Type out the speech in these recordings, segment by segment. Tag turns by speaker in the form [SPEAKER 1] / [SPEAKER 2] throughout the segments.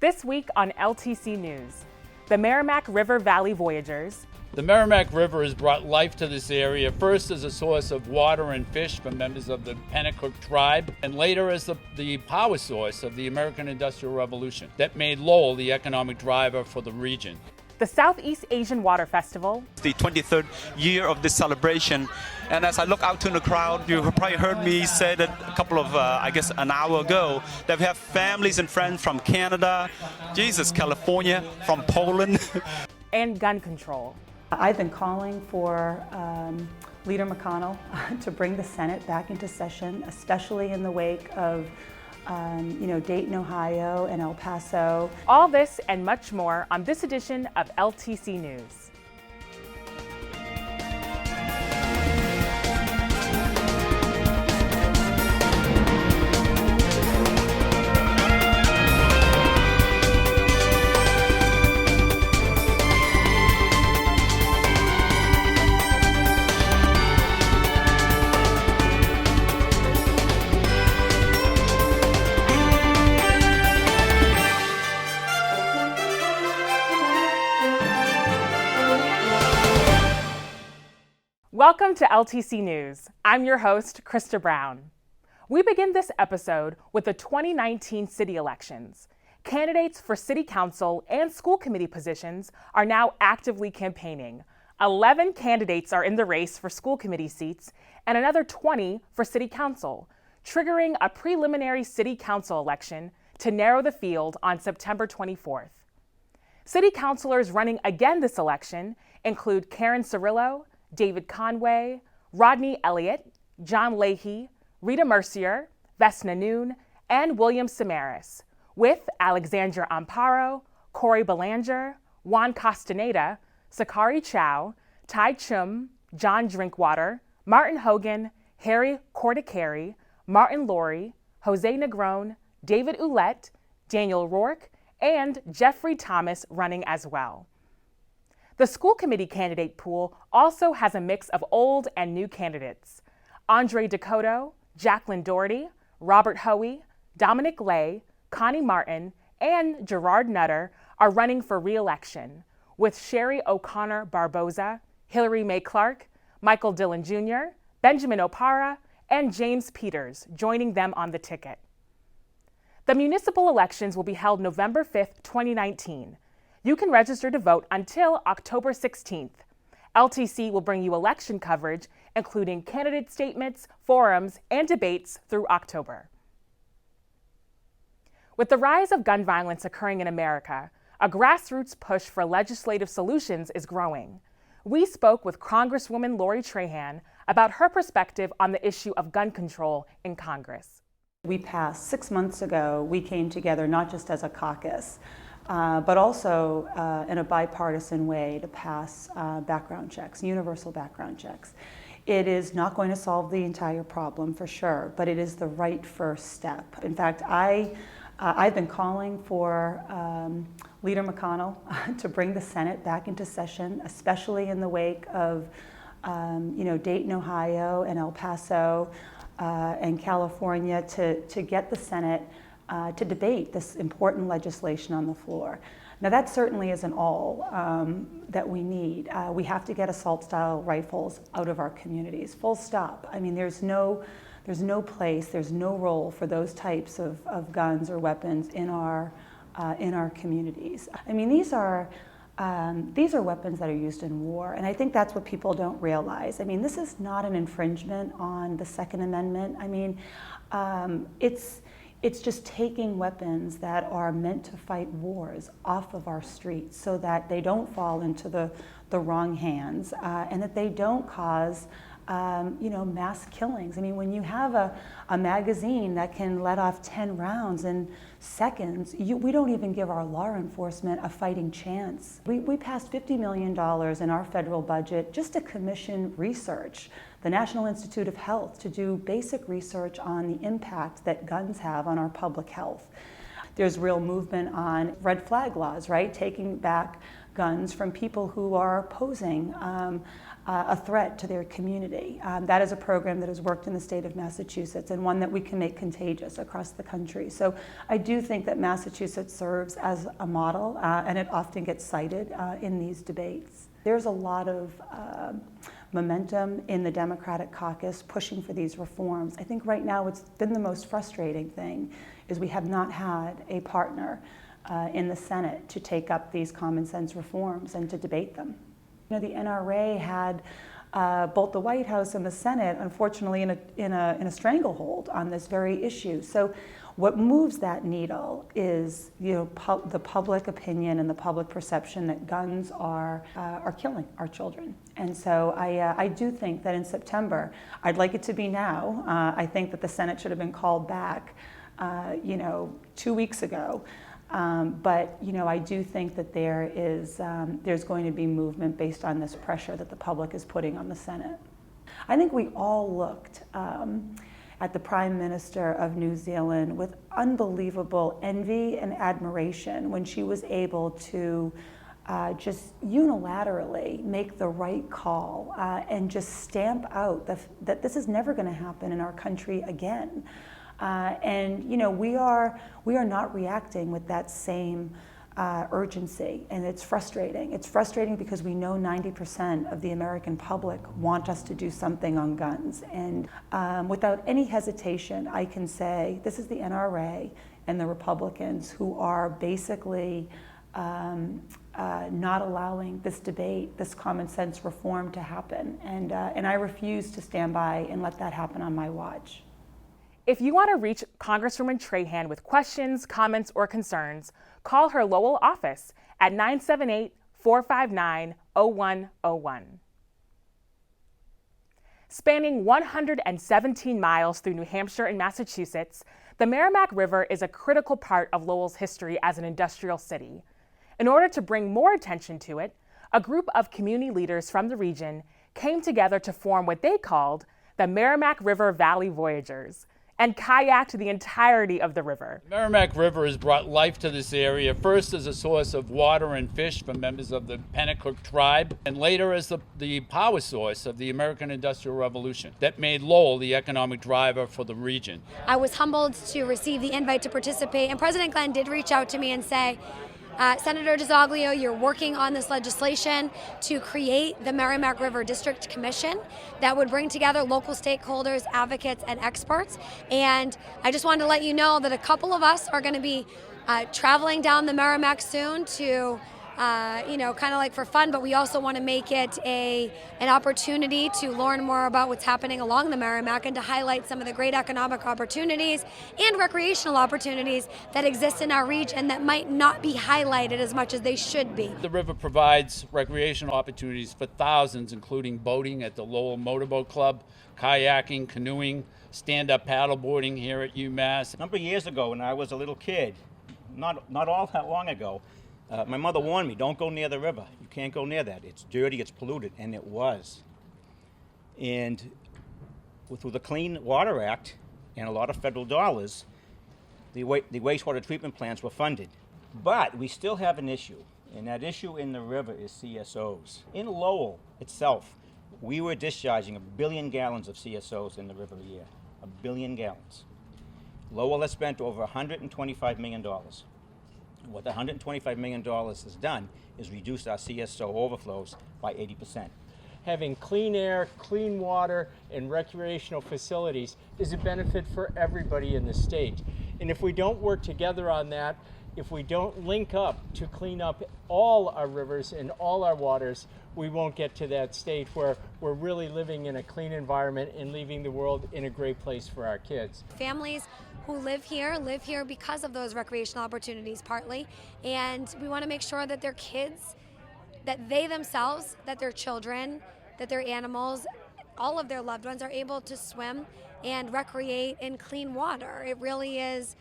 [SPEAKER 1] This week on LTC News, the Merrimack River Valley Voyagers.
[SPEAKER 2] The Merrimack River has brought life to this area, first as a source of water and fish for members of the Pennacook tribe, and later as the power source of the American Industrial Revolution that made Lowell the economic driver for the region.
[SPEAKER 1] The Southeast Asian Water Festival.
[SPEAKER 3] It's the 23rd year of this celebration, and as I look out to the crowd, you probably heard me say that a couple of, an hour ago, that we have families and friends from Canada, California, from Poland.
[SPEAKER 1] And gun control.
[SPEAKER 4] I've been calling for Leader McConnell to bring the Senate back into session, especially in the wake of Dayton, Ohio, and El Paso.
[SPEAKER 1] All this and much more on this edition of LTC News. Welcome to LTC News. I'm your host, Krista Brown. We begin this episode with the 2019 city elections. Candidates for city council and school committee positions are now actively campaigning. 11 candidates are in the race for school committee seats and another 20 for city council, triggering a preliminary city council election to narrow the field on September 24th. City councilors running again this election include Karen Cirillo, David Conway, Rodney Elliott, John Leahy, Rita Mercier, Vesna Noon, and William Samaras, with Alexandra Amparo, Corey Belanger, Juan Castaneda, Sakari Chow, Tai Chum, John Drinkwater, Martin Hogan, Harry Cordicari, Martin Laurie, Jose Negron, David Ouellette, Daniel Rourke, and Jeffrey Thomas running as well. The school committee candidate pool also has a mix of old and new candidates. Andre Dakota, Jacqueline Doherty, Robert Hoey, Dominic Lay, Connie Martin, and Gerard Nutter are running for re-election, with Sherry O'Connor Barboza, Hillary Mae Clark, Michael Dillon Jr., Benjamin Opara, and James Peters joining them on the ticket. The municipal elections will be held November 5th, 2019. You can register to vote until October 16th. LTC will bring you election coverage, including candidate statements, forums, and debates through October. With the rise of gun violence occurring in America, a grassroots push for legislative solutions is growing. We spoke with Congresswoman Lori Trahan about her perspective on the issue of gun control in Congress.
[SPEAKER 4] We passed 6 months ago, we came together not just as a caucus, but also in a bipartisan way to pass background checks, universal background checks. It is not going to solve the entire problem for sure, but it is the right first step. In fact, I've been calling for Leader McConnell to bring the Senate back into session, especially in the wake of Dayton, Ohio, and El Paso and California to get the Senate to debate this important legislation on the floor. Now that certainly isn't all that we need. We have to get assault-style rifles out of our communities, full stop. I mean, there's no place, there's no role for those types of guns or weapons in our communities. I mean, these are weapons that are used in war, and I think that's what people don't realize. I mean, this is not an infringement on the Second Amendment. I mean, it's just taking weapons that are meant to fight wars off of our streets so that they don't fall into the wrong hands and that they don't cause mass killings. I mean, when you have a magazine that can let off 10 rounds in seconds, we don't even give our law enforcement a fighting chance. We passed $50 million in our federal budget just to commission research, the National Institute of Health, to do basic research on the impact that guns have on our public health. There's real movement on red flag laws, right? Taking back guns from people who are posing a threat to their community. That is a program that has worked in the state of Massachusetts and one that we can make contagious across the country. So I do think that Massachusetts serves as a model, and it often gets cited in these debates. There's a lot of momentum in the Democratic caucus pushing for these reforms. I think right now it's been the most frustrating thing is we have not had a partner in the Senate to take up these common sense reforms and to debate them. You know, the NRA had both the White House and the Senate, unfortunately, in a stranglehold on this very issue. So what moves that needle is, you know, the public opinion and the public perception that guns are killing our children. And so I do think that in September, I'd like it to be now. I think that the Senate should have been called back, 2 weeks ago. But you know, I do think that there's going to be movement based on this pressure that the public is putting on the Senate. I think we all looked at the Prime Minister of New Zealand with unbelievable envy and admiration when she was able to just unilaterally make the right call and just stamp out that this is never going to happen in our country again. And you know, we are not reacting with that same urgency, and it's frustrating. It's frustrating because we know 90% of the American public want us to do something on guns. And without any hesitation, I can say this is the NRA and the Republicans who are basically not allowing this debate, this common sense reform to happen. And I refuse to stand by and let that happen on my watch.
[SPEAKER 1] If you want to reach Congresswoman Trahan with questions, comments, or concerns, call her Lowell office at 978-459-0101. Spanning 117 miles through New Hampshire and Massachusetts, the Merrimack River is a critical part of Lowell's history as an industrial city. In order to bring more attention to it, a group of community leaders from the region came together to form what they called the Merrimack River Valley Voyagers, and kayaked the entirety of the river.
[SPEAKER 2] Merrimack River has brought life to this area, first as a source of water and fish for members of the Pennacook tribe, and later as the power source of the American Industrial Revolution that made Lowell the economic driver for the region.
[SPEAKER 5] I was humbled to receive the invite to participate, and President Glenn did reach out to me and say, Senator DeZoglio, you're working on this legislation to create the Merrimack River District Commission that would bring together local stakeholders, advocates, and experts. And I just wanted to let you know that a couple of us are going to be traveling down the Merrimack soon to kind of like for fun, but we also want to make it an opportunity to learn more about what's happening along the Merrimack and to highlight some of the great economic opportunities and recreational opportunities that exist in our region that might not be highlighted as much as they should be.
[SPEAKER 2] The river provides recreational opportunities for thousands, including boating at the Lowell Motorboat Club, kayaking, canoeing, stand-up paddleboarding here at UMass.
[SPEAKER 6] A number of years ago when I was a little kid, not all that long ago, my mother warned me, don't go near the river. You can't go near that. It's dirty, it's polluted, and it was. And through the Clean Water Act and a lot of federal dollars, the wastewater treatment plants were funded. But we still have an issue, and that issue in the river is CSOs. In Lowell itself, we were discharging 1 billion gallons of CSOs in the river a year. 1 billion gallons. Lowell has spent over $125 million. What the $125 million has done is reduce our CSO overflows by 80%.
[SPEAKER 7] Having clean air, clean water, and recreational facilities is a benefit for everybody in the state. And if we don't work together on that, if we don't link up to clean up all our rivers and all our waters, we won't get to that state where we're really living in a clean environment and leaving the world in a great place for our kids.
[SPEAKER 5] Families who live here because of those recreational opportunities partly, and we want to make sure that their kids, that they themselves, that their children, that their animals, all of their loved ones are able to swim and recreate in clean water. It really is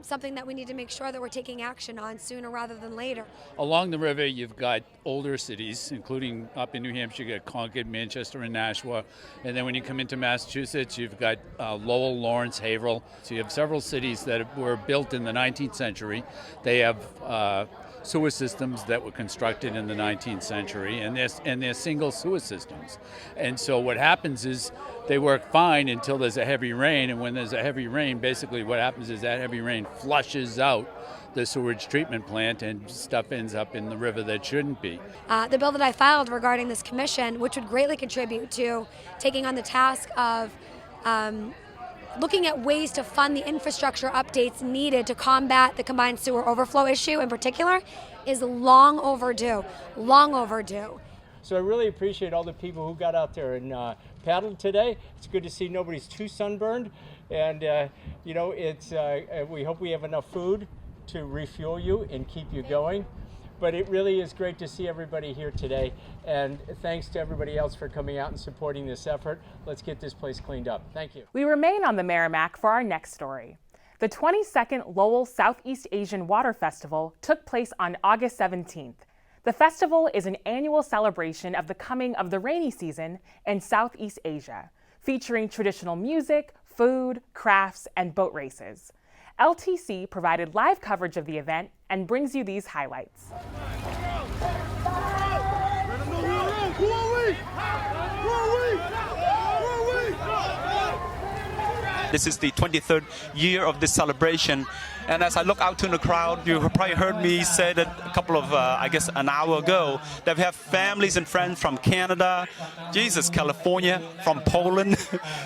[SPEAKER 5] something that we need to make sure that we're taking action on sooner rather than later.
[SPEAKER 2] Along the river, you've got older cities, including up in New Hampshire, you've got Concord, Manchester, and Nashua. And then when you come into Massachusetts, you've got Lowell, Lawrence, Haverhill. So you have several cities that were built in the 19th century. They have sewer systems that were constructed in the 19th century, and they're single sewer systems. And so what happens is they work fine until there's a heavy rain, and when there's a heavy rain, basically what happens is that heavy rain flushes out the sewage treatment plant and stuff ends up in the river that shouldn't be.
[SPEAKER 5] The bill that I filed regarding this commission, which would greatly contribute to taking on the task of looking at ways to fund the infrastructure updates needed to combat the combined sewer overflow issue in particular, is long overdue, long overdue.
[SPEAKER 7] So I really appreciate all the people who got out there and paddled today. It's good to see nobody's too sunburned, and we hope we have enough food to refuel you and keep you going. But it really is great to see everybody here today, and thanks to everybody else for coming out and supporting this effort. Let's get this place cleaned up. Thank you.
[SPEAKER 1] We remain on the Merrimack for our next story. The 22nd Lowell Southeast Asian Water Festival took place on August 17th. The festival is an annual celebration of the coming of the rainy season in Southeast Asia, featuring traditional music, food, crafts, and boat races. LTC provided live coverage of the event and brings you these highlights.
[SPEAKER 3] This is the 23rd year of this celebration. And as I look out to the crowd, you probably heard me say that a couple of, an hour ago, that we have families and friends from Canada, California, from Poland.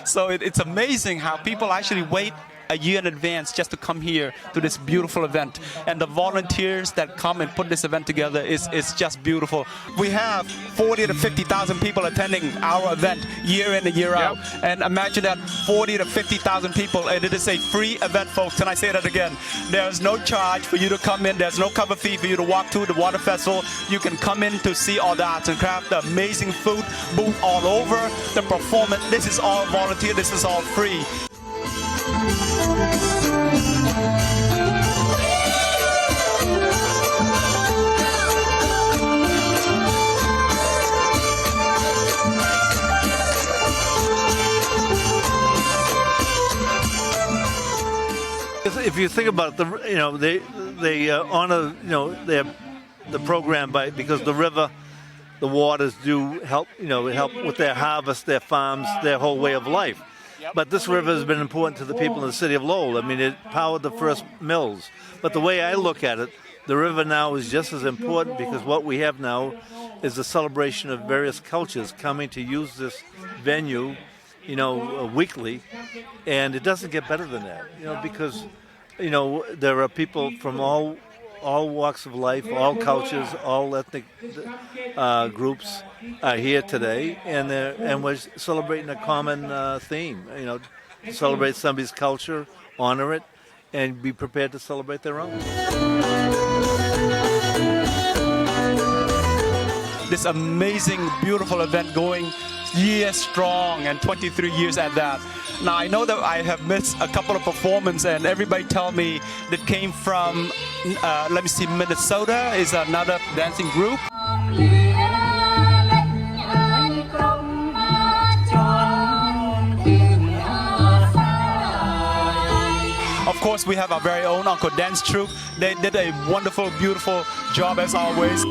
[SPEAKER 3] So it's amazing how people actually wait a year in advance just to come here to this beautiful event. And the volunteers that come and put this event together is just beautiful. We have 40 to 50,000 people attending our event year in and year out. And imagine that, 40 to 50,000 people, and it is a free event, folks. Can I say that again? There's no charge for you to come in. There's no cover fee for you to walk through the water festival. You can come in to see all the arts and craft, the amazing food booth all over, the performance. This is all volunteer. This is all free.
[SPEAKER 8] If you think about it, they honor they have the program because the river, the waters do help help with their harvest, their farms, their whole way of life. But this river has been important to the people in the city of Lowell. I mean, it powered the first mills. But the way I look at it, the river now is just as important because what we have now is a celebration of various cultures coming to use this venue, weekly. And it doesn't get better than that, because, there are people from all walks of life, all cultures, all ethnic groups are here today, and we're celebrating a common theme. Celebrate somebody's culture, honor it, and be prepared to celebrate their own.
[SPEAKER 3] This amazing, beautiful event going years strong and 23 years at that. Now, I know that I have missed a couple of performances, and everybody tell me that came from, Minnesota is another dancing group. Of course, we have our very own Uncle Dance troupe. They did a wonderful, beautiful job as always.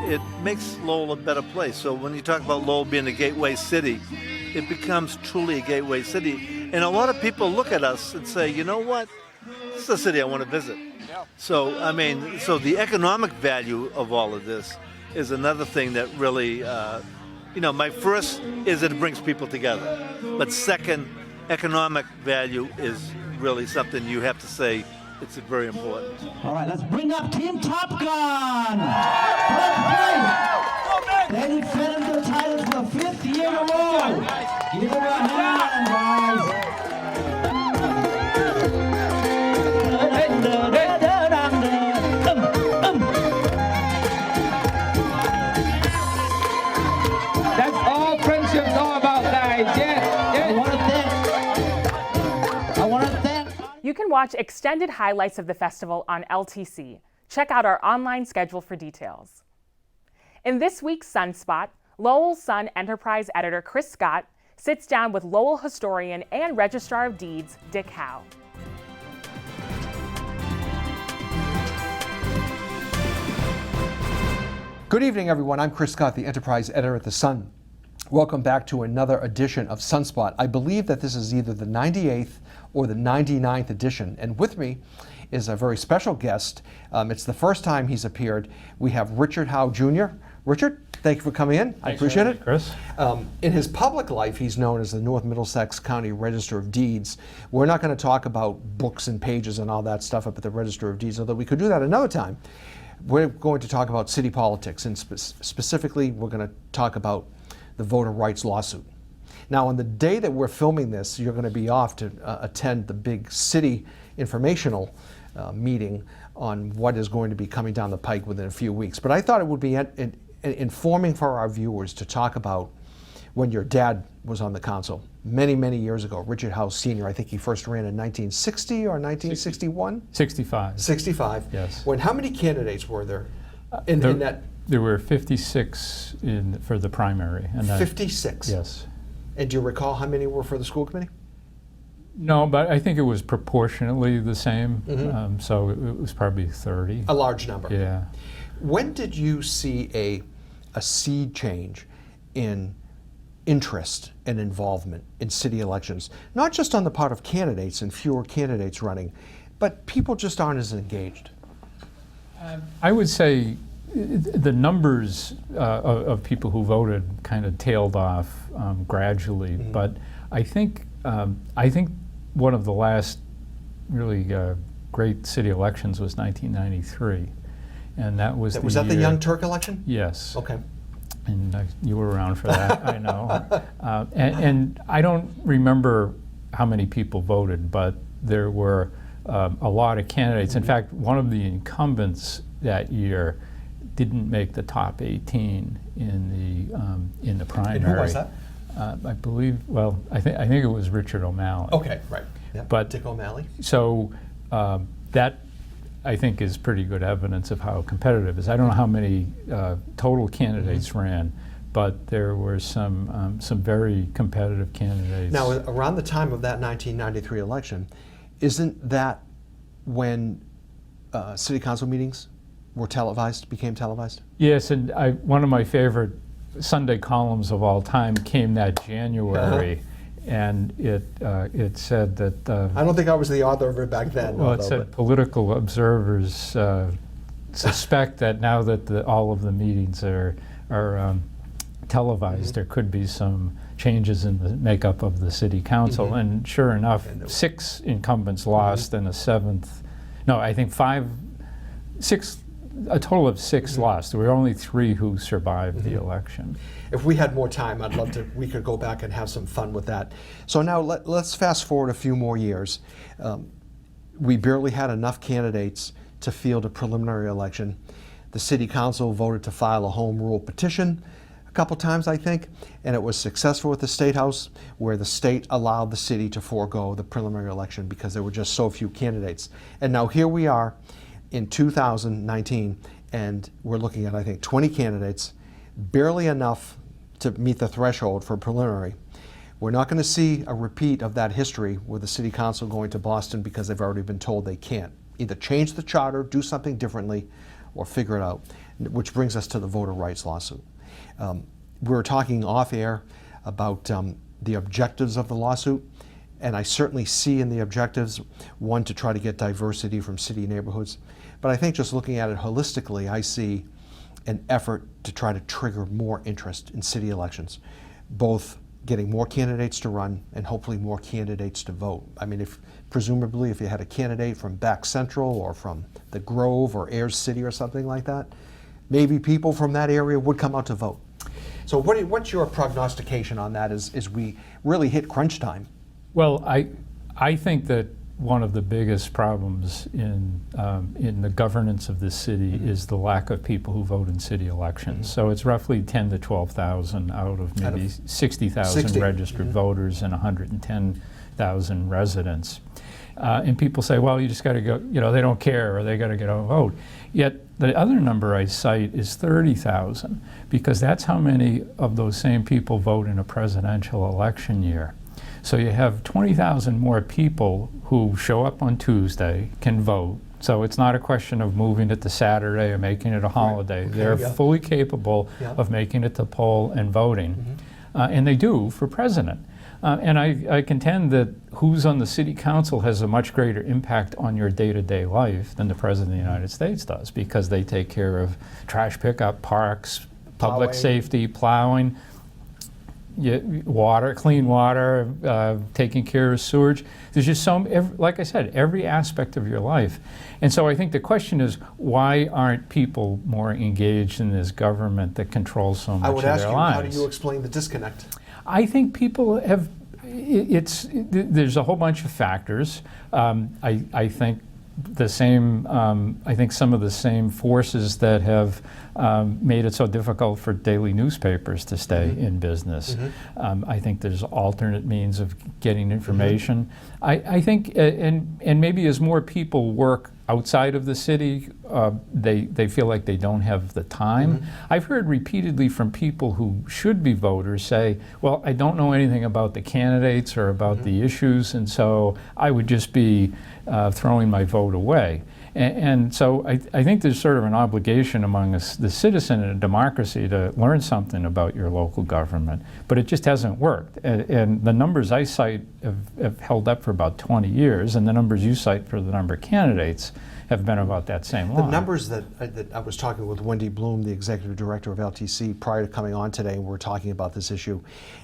[SPEAKER 8] It makes Lowell a better place. So when you talk about Lowell being a gateway city, it becomes truly a gateway city. And a lot of people look at us and say, you know what? This is a city I want to visit. So, so the economic value of all of this is another thing that really, my first is that it brings people together. But second, economic value is really something you have to say it's very important.
[SPEAKER 9] All right, let's bring up Team Top Gun. Let's play. They defended the title for the 5th year in a row. Give them a hand, guys.
[SPEAKER 1] You can watch extended highlights of the festival on LTC. Check out our online schedule for details. In this week's Sunspot, Lowell Sun Enterprise editor Chris Scott sits down with Lowell historian and Registrar of Deeds Dick Howe.
[SPEAKER 10] Good evening, everyone. I'm Chris Scott, the Enterprise editor at The Sun. Welcome back to another edition of Sunspot. I believe that this is either the 98th or the 99th edition, and with me is a very special guest. It's the first time he's appeared. We have Richard Howe Jr. Richard, thank you for coming in. I appreciate it.
[SPEAKER 11] Chris.
[SPEAKER 10] In his public life, he's known as the North Middlesex County Register of Deeds. We're not going to talk about books and pages and all that stuff up at the Register of Deeds, although we could do that another time. We're going to talk about city politics, and specifically, we're going to talk about the voter rights lawsuit. Now, on the day that we're filming this, you're going to be off to attend the big city informational meeting on what is going to be coming down the pike within a few weeks. But I thought it would be informing for our viewers to talk about when your dad was on the council many, many years ago, Richard Howe Sr. I think he first ran in 1960 or 1961?
[SPEAKER 11] 65.
[SPEAKER 10] 65.
[SPEAKER 11] Yes.
[SPEAKER 10] How many candidates were there in that?
[SPEAKER 11] There were 56 for the primary. And
[SPEAKER 10] 56?
[SPEAKER 11] Yes.
[SPEAKER 10] And do you recall how many were for the school committee?
[SPEAKER 11] No, but I think it was proportionately the same. Mm-hmm. So it was probably 30.
[SPEAKER 10] A large number.
[SPEAKER 11] Yeah.
[SPEAKER 10] When did you see a seed change in interest and involvement in city elections? Not just on the part of candidates and fewer candidates running, but people just aren't as engaged.
[SPEAKER 11] I would say the numbers of people who voted kind of tailed off gradually, mm-hmm. but I think one of the last really great city elections was 1993, and that was
[SPEAKER 10] the Young Turk election?
[SPEAKER 11] Yes.
[SPEAKER 10] Okay.
[SPEAKER 11] And you were around for that, I know. And I don't remember how many people voted, but there were a lot of candidates. In fact, one of the incumbents that year didn't make the top 18 in the primary.
[SPEAKER 10] And who was that?
[SPEAKER 11] I believe. Well, I think it was Richard O'Malley.
[SPEAKER 10] Okay, right. Yep.
[SPEAKER 11] But
[SPEAKER 10] Dick O'Malley.
[SPEAKER 11] So that I think is pretty good evidence of how competitive it is. I don't know how many total candidates mm-hmm. ran, but there were some very competitive candidates.
[SPEAKER 10] Now, around the time of that 1993 election, isn't that when city council meetings were became televised?
[SPEAKER 11] Yes, and one of my favorite Sunday columns of all time came that January, and it said that...
[SPEAKER 10] I don't think I was the author of it back then.
[SPEAKER 11] Well, it said political observers suspect that now that all of the meetings are televised, mm-hmm. there could be some changes in the makeup of the city council, mm-hmm. and sure enough, 6 incumbents lost, mm-hmm. and a total of 6 mm-hmm. lost. There were only 3 who survived mm-hmm. the election.
[SPEAKER 10] If we had more time, I'd love to. We could go back and have some fun with that. So now let's fast forward a few more years. We barely had enough candidates to field a preliminary election. The city council voted to file a home rule petition a couple times, I think, and it was successful at the State House, where the state allowed the city to forego the preliminary election because there were just so few candidates. And now here we are in 2019, and we're looking at, I think, 20 candidates, barely enough to meet the threshold for preliminary. We're not going to see a repeat of that history with the city council going to Boston because they've already been told they can't. Either change the charter, do something differently, or figure it out, which brings us to the voter rights lawsuit. We were talking off air about the objectives of the lawsuit, and I certainly see in the objectives one to try to get diversity from city neighborhoods. But I think just looking at it holistically, I see an effort to try to trigger more interest in city elections, both getting more candidates to run and hopefully more candidates to vote. I mean, presumably if you had a candidate from Back Central or from the Grove or Ayers City or something like that, maybe people from that area would come out to vote. So what's your prognostication on that as we really hit crunch time?
[SPEAKER 11] Well, I think that one of the biggest problems in the governance of this city mm-hmm. is the lack of people who vote in city elections. Mm-hmm. So it's roughly 10 to 12,000 out of maybe 60,000 registered mm-hmm. voters and 110,000 residents. And people say, well, you just got to go, they don't care, or they got to get a vote. Yet the other number I cite is 30,000, because that's how many of those same people vote in a presidential election year. So you have 20,000 more people who show up on Tuesday, can vote. So it's not a question of moving it to Saturday or making it a holiday.
[SPEAKER 10] Okay,
[SPEAKER 11] They're
[SPEAKER 10] yeah.
[SPEAKER 11] fully capable of making it to poll and voting. And they do for president. And I contend that who's on the city council has a much greater impact on your day-to-day life than the president of the United States does, because they take care of trash pickup, parks, public
[SPEAKER 10] Plowing.
[SPEAKER 11] safety, plowing, water, clean water, taking care of sewage. There's just like I said, every aspect of your life. And so I think the question is, why aren't people more engaged in this government that controls so much
[SPEAKER 10] I would
[SPEAKER 11] of
[SPEAKER 10] ask
[SPEAKER 11] their
[SPEAKER 10] you,
[SPEAKER 11] lives?
[SPEAKER 10] how do you explain the disconnect?
[SPEAKER 11] I think people have, there's a whole bunch of factors. I think the same, I think some of the same forces that have made it so difficult for daily newspapers to stay in business. I think there's alternate means of getting information. I think, and maybe as more people work outside of the city, they feel like they don't have the time. I've heard repeatedly from people who should be voters say, well, I don't know anything about the candidates or about the issues, and so I would just be throwing my vote away. And so I think there's sort of an obligation among the citizen in a democracy to learn something about your local government, but it just hasn't worked. And the numbers I cite have held up for about 20 years, and the numbers you cite for the number of candidates have been about that same line.
[SPEAKER 10] The numbers that I was talking with Wendy Bloom, the executive director of LTC, prior to coming on today, and we were talking about this issue.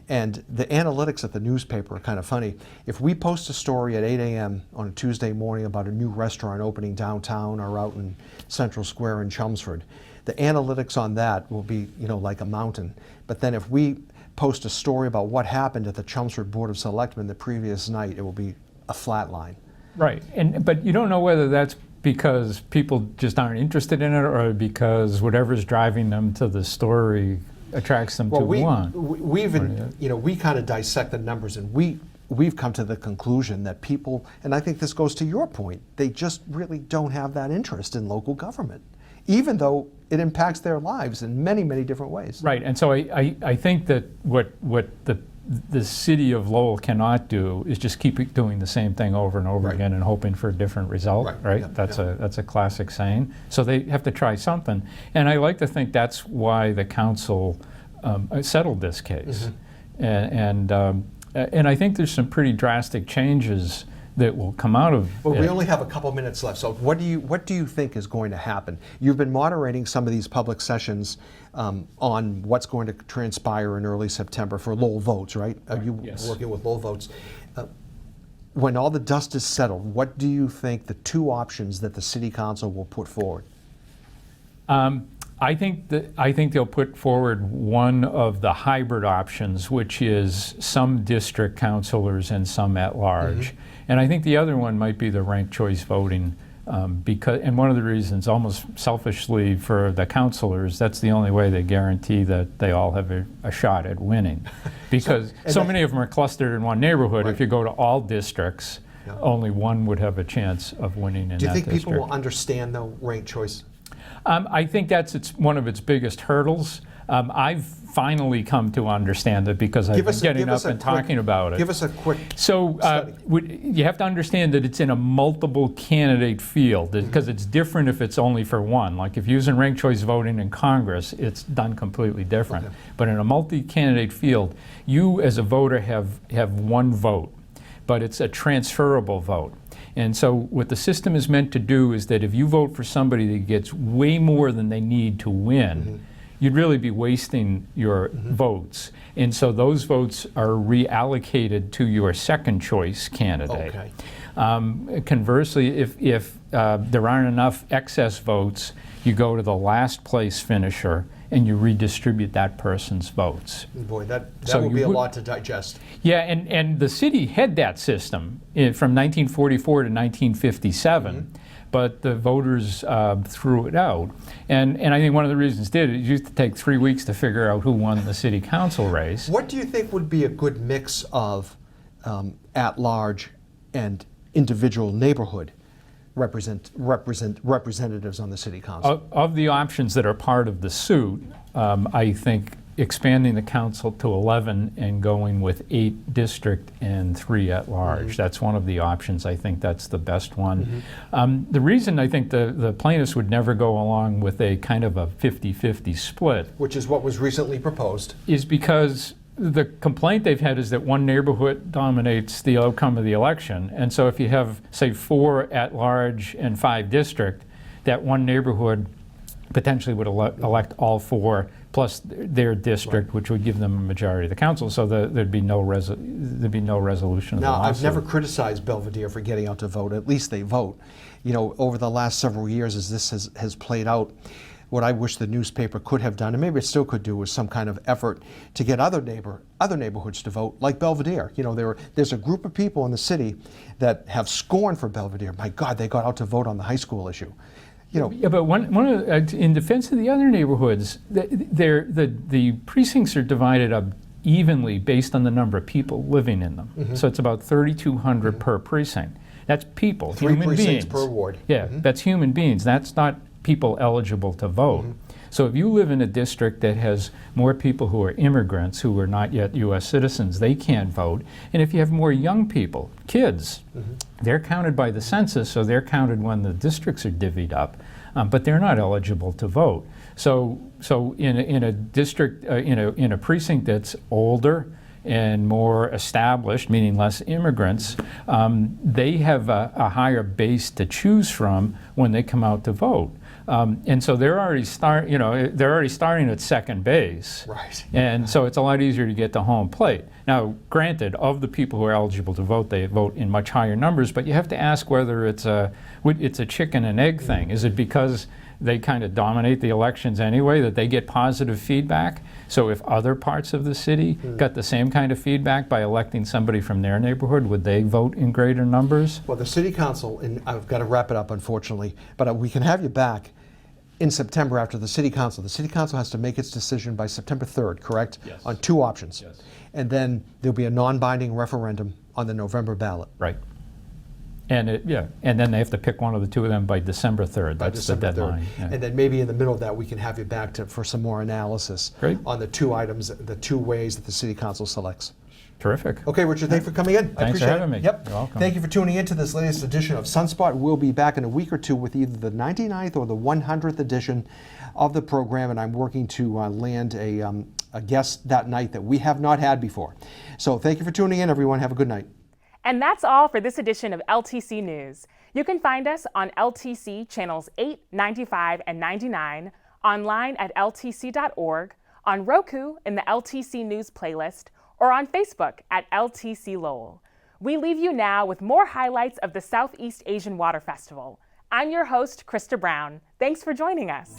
[SPEAKER 10] And the analytics at the newspaper are kind of funny. If we post a story at 8 a.m. on a Tuesday morning about a new restaurant opening downtown or out in Central Square in Chelmsford, the analytics on that will be, like a mountain. But then if we post a story about what happened at the Chelmsford Board of Selectmen the previous night, it will be a flat line.
[SPEAKER 11] Right, but you don't know whether that's because people just aren't interested in it, or because whatever's driving them to the story attracts them to one.
[SPEAKER 10] We kind of dissect the numbers, and we've come to the conclusion that people, and I think this goes to your point, they just really don't have that interest in local government, even though it impacts their lives in many, many different ways.
[SPEAKER 11] Right, and so I think that what the city of Lowell cannot do is just keep doing the same thing over and over again and hoping for a different result, right?
[SPEAKER 10] Yeah,
[SPEAKER 11] that's a classic saying. So they have to try something. And I like to think that's why the council settled this case. And I think there's some pretty drastic changes that will come out of
[SPEAKER 10] But
[SPEAKER 11] it.
[SPEAKER 10] we only have a couple minutes left, so what do you think is going to happen? You've been moderating some of these public sessions on what's going to transpire in early September for Lowell Votes, right? Are you working with Lowell Votes? When all the dust is settled, what do you think the two options that the City Council will put forward?
[SPEAKER 11] I think they'll put forward one of the hybrid options, which is some district councilors and some at large. And I think the other one might be the ranked choice voting, and one of the reasons, almost selfishly for the councilors, that's the only way they guarantee that they all have a shot at winning. Because so many of them are clustered in one neighborhood. If you go to all districts, only one would have a chance of winning in that district.
[SPEAKER 10] Do you think people will understand, though, ranked choice?
[SPEAKER 11] I think that's one of its biggest hurdles. I've finally come to understand it because I've been getting up and talking about it.
[SPEAKER 10] Give us a quick
[SPEAKER 11] So you have to understand that it's in a multiple candidate field, because it's different if it's only for one. Like if you're using ranked choice voting in Congress, it's done completely different. But in a multi-candidate field, you as a voter have one vote, but it's a transferable vote. And so what the system is meant to do is that if you vote for somebody that gets way more than they need to win, you'd really be wasting your votes. And so those votes are reallocated to your second choice candidate. Conversely, if there aren't enough excess votes, you go to the last place finisher and you redistribute that person's votes.
[SPEAKER 10] Boy, that will be a lot to digest.
[SPEAKER 11] Yeah, and the city had that system from 1944 to 1957, but the voters threw it out. And I think one of the reasons it used to take 3 weeks to figure out who won the city council race.
[SPEAKER 10] What do you think would be a good mix of at-large and individual neighborhood representatives on the city council?
[SPEAKER 11] Of the options that are part of the suit, I think expanding the council to 11 and going with 8 district and 3 at large. That's one of the options. I think that's the best one. The reason I think the plaintiffs would never go along with a kind of a 50-50 split,
[SPEAKER 10] which is what was recently proposed,
[SPEAKER 11] is because the complaint they've had is that one neighborhood dominates the outcome of the election. And so if you have, say, 4 at large and 5 district, that one neighborhood potentially would elect all 4 plus their district, which would give them a majority of the council. So there'd be no resolution of the lawsuit.
[SPEAKER 10] Now, I've never criticized Belvedere for getting out to vote. At least they vote. You know, over the last several years, as this has played out, what I wish the newspaper could have done, and maybe it still could do, was some kind of effort to get other neighborhoods to vote, like Belvedere. You know, there's a group of people in the city that have scorn for Belvedere. My God, they got out to vote on the high school issue. You know,
[SPEAKER 11] yeah, but one of in defense of the other neighborhoods, the precincts are divided up evenly based on the number of people living in them. So it's about 3,200 per precinct. That's people,
[SPEAKER 10] 3
[SPEAKER 11] human
[SPEAKER 10] precincts
[SPEAKER 11] beings.
[SPEAKER 10] per ward.
[SPEAKER 11] Yeah, that's human beings. That's not people eligible to vote. So if you live in a district that has more people who are immigrants who are not yet U.S. citizens, they can't vote. And if you have more young people, kids, they're counted by the census, so they're counted when the districts are divvied up, but they're not eligible to vote. So in a district, in a precinct that's older and more established, meaning less immigrants, they have a higher base to choose from when they come out to vote. And so they're already starting at second base.
[SPEAKER 10] Right.
[SPEAKER 11] And so it's a lot easier to get to home plate. Now, granted, of the people who are eligible to vote, they vote in much higher numbers, but you have to ask whether it's a chicken and egg thing. Is it because they kind of dominate the elections anyway, that they get positive feedback? So if other parts of the city got the same kind of feedback by electing somebody from their neighborhood, would they vote in greater numbers?
[SPEAKER 10] Well, the city council, and I've got to wrap it up, unfortunately, but we can have you back in September after the city council. The city council has to make its decision by September 3rd, correct?
[SPEAKER 11] Yes.
[SPEAKER 10] On 2 options.
[SPEAKER 11] Yes.
[SPEAKER 10] And then there'll be a non-binding referendum on the November ballot.
[SPEAKER 11] Right. And and then they have to pick one of the 2 of them by December 3rd.
[SPEAKER 10] By
[SPEAKER 11] That's
[SPEAKER 10] December
[SPEAKER 11] the deadline.
[SPEAKER 10] 3rd.
[SPEAKER 11] Yeah.
[SPEAKER 10] And then maybe in the middle of that, we can have you back for some more analysis on the 2 items, the 2 ways that the city council selects.
[SPEAKER 11] Terrific.
[SPEAKER 10] Okay, Richard, thanks for coming in. I
[SPEAKER 11] Thanks
[SPEAKER 10] appreciate
[SPEAKER 11] for having
[SPEAKER 10] it.
[SPEAKER 11] me.
[SPEAKER 10] Yep.
[SPEAKER 11] You're welcome.
[SPEAKER 10] Thank you for tuning in to this latest edition of Sunspot. We'll be back in a week or 2 with either the 99th or the 100th edition of the program, and I'm working to land a guest that night that we have not had before. So thank you for tuning in, everyone. Have a good night.
[SPEAKER 1] And that's all for this edition of LTC News. You can find us on LTC channels 8, 95, and 99, online at ltc.org, on Roku in the LTC News playlist, or on Facebook at LTC Lowell. We leave you now with more highlights of the Southeast Asian Water Festival. I'm your host, Krista Brown. Thanks for joining us.